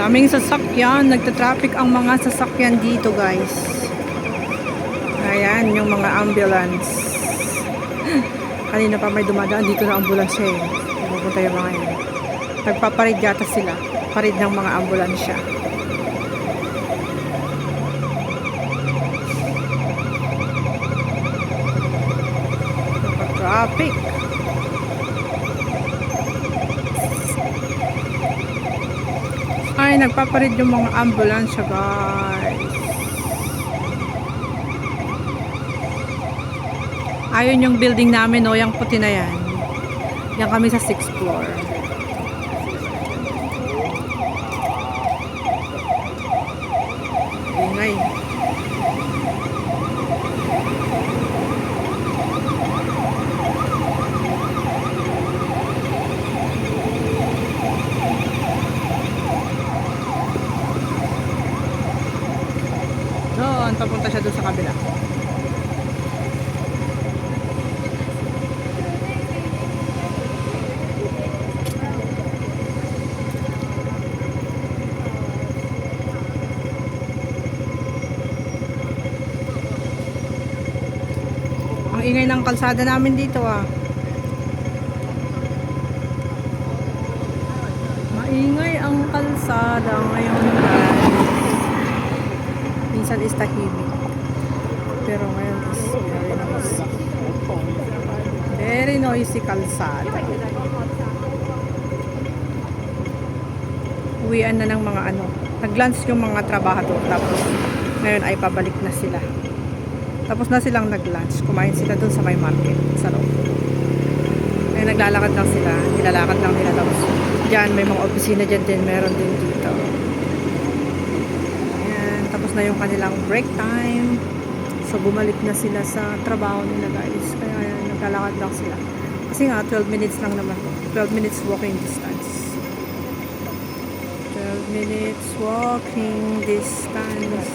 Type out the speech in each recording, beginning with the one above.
Daming sasakyan. Nagta-traffic ang mga sasakyan dito, guys. Ayan, yung mga ambulance. Kanina pa may dumadaan. Dito na ambulansya eh. Pupunta yung mga yun. Nagpaparid yata sila. Parid ng mga ambulansya. Traffic. Ay, nagpaparid yung mga ambulansya, guys. Ayun yung building namin, no? Yung puti na yan. Yan kami sa 6th floor. Ingay. Doon, papunta siya doon sa kabila. Ang ingay ng kalsada namin dito ah. Maingay ang kalsada ngayon guys. Minsan is tahimik. Pero ngayon is very noisy. Very noisy kalsada. Uwian na ng mga ano. Nag-lunch yung mga trabahador. Tapos ngayon ay pabalik na sila. Tapos na silang nag-lunch. Kumain sila dun sa may market. Sa loob. Ngayon naglalakad lang sila. Nilalakad lang nila. Tapos dyan may mga opisina dyan din. Meron din dito. Ayan. Tapos na yung kanilang break time. So bumalik na sila sa trabaho nila guys. Kaya ayan, naglalakad lang sila. Kasi nga 12 minutes lang naman. 12 minutes walking distance. 12 minutes walking distance.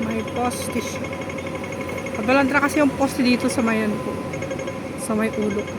May poste siya. Kabalandra kasi yung poste dito sa mayan ko. Sa may ulo ko.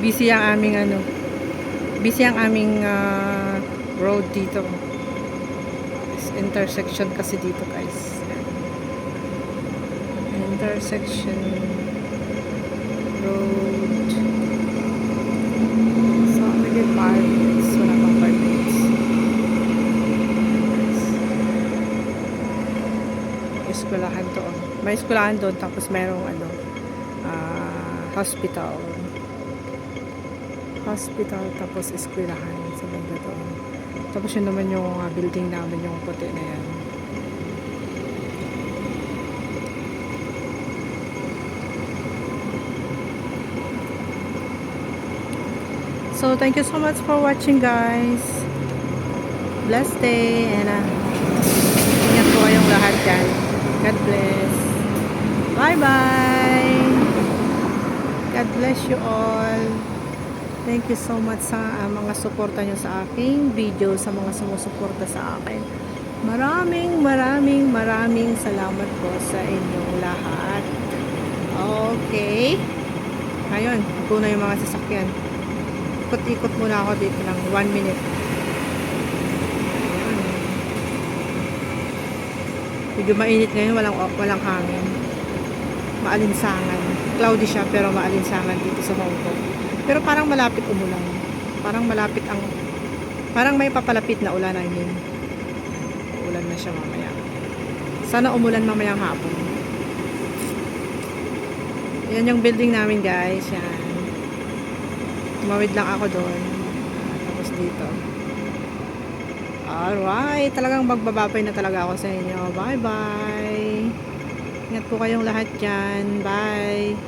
Busy ang aming ano. Busy ang aming road dito. This intersection kasi dito guys. Intersection road. So, may parts. Wala pang parts. Eskwelahan doon. May eskwelahan doon tapos mayroong ano hospital tapos eskwelahan sa banda doon. Tapos yun naman yung building namin, yung puti na yan. So thank you so much for watching guys. Blessed day and ingat po kayong lahat dyan. God bless. Bye bye. God bless you all. Thank you so much sa mga suporta nyo sa aking video, sa mga sumusuporta sa akin. Maraming salamat po sa inyong lahat. Okay. Ngayon, ito na yung mga sasakyan. Ikot-ikot muna ako dito ng 1 minute. Ayan. Medyo mainit ngayon, walang hangin. Maalinsangan. Cloudy siya pero maalinsangan dito sa Hong Kong. Pero parang malapit umulan. Parang may papalapit na ulan, I mean. Ulan na siya mamaya. Sana umulan mamayang hapon. Yan yung building namin, guys. Yan. Tumawid lang ako doon. Tapos dito. Alright. Talagang magbababay na talaga ako sa inyo. Bye-bye. Ingat po kayong lahat dyan. Bye.